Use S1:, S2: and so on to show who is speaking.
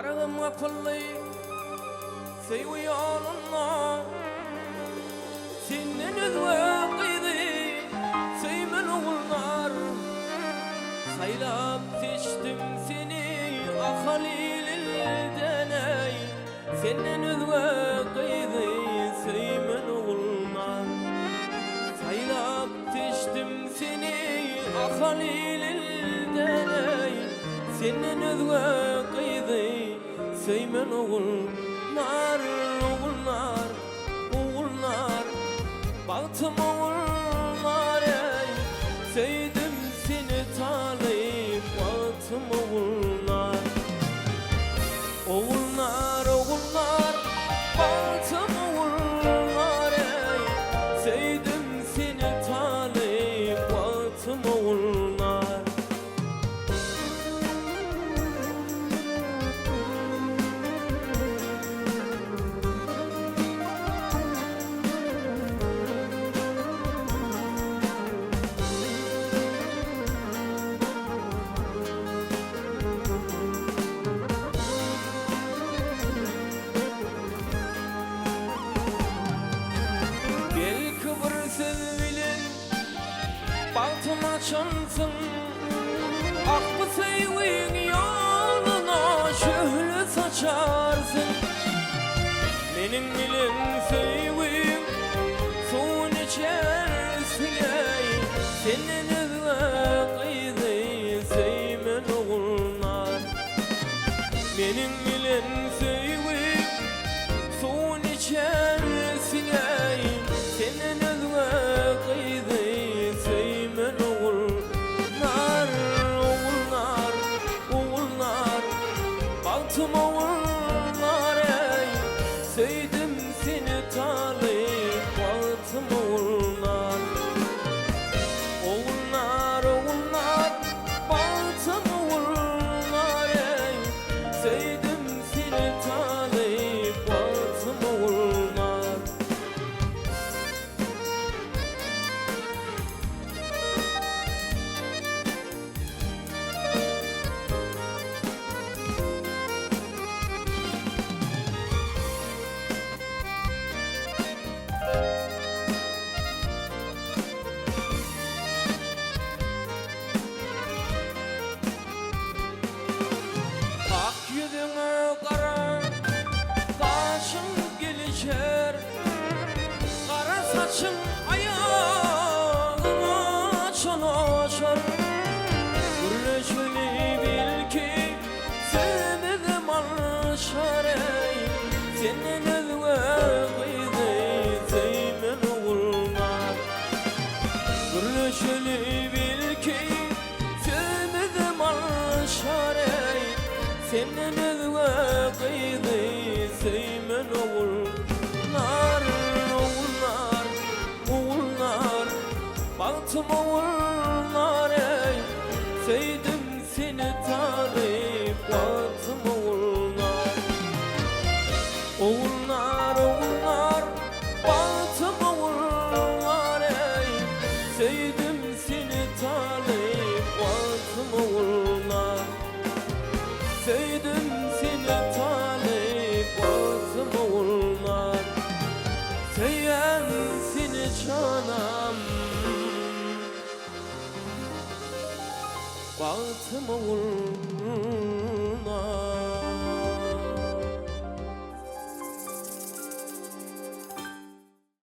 S1: Karagım kapıllı Seyvi yolunla Senin özve kıydı Seymen oğullar Saylap seçtim seni Ah Halil'den ey Senin özve kıydı Seymen oğullar Saylap seçtim seni Ah Halil'den ey Senin özve kıydı Seymen oğullar, oğullar, oğullar Baktım oğullar ey Sevdim seni talip Baktım oğullar Oğullar, oğullar Baktım oğullar ey Sevdim seni talip Baktım oğullar Baltıma çansın Ah bu sevgin yoluna şöyle saçarsın Benim bilin sevgim Son içersin ey Senin özve kıydı Seymen oğullar Benim bilin sevgim Son içersin ey Senin özve kıydı Seymen oğullar, oğullar, oğullar Baktım oğullar ey Sevdim seni talip Baktım oğullar Oğullar, oğullar Baktım oğullar ey Sevdim seni talip Baktım oğullar Yüzüme kara Kaşın gelişer Kara saçın ayağıma çanaşar Gürleşmeli bil ki Sevmedim alışar ey Senin özve kıydı Seymen oğullar Gürleşmeli bil ki Sevmedim alışar ey Senin özve kıydı Seymen oğullar, oğullar, oğullar Baktım oğullar ey Sevdim seni talip Baktım oğullar Oğullar, oğullar Baktım oğullar ey Sevdim seni talip Baktım oğullar Sevdim seni talip Baktım oğullar Seyen seni canım Baktım oğullar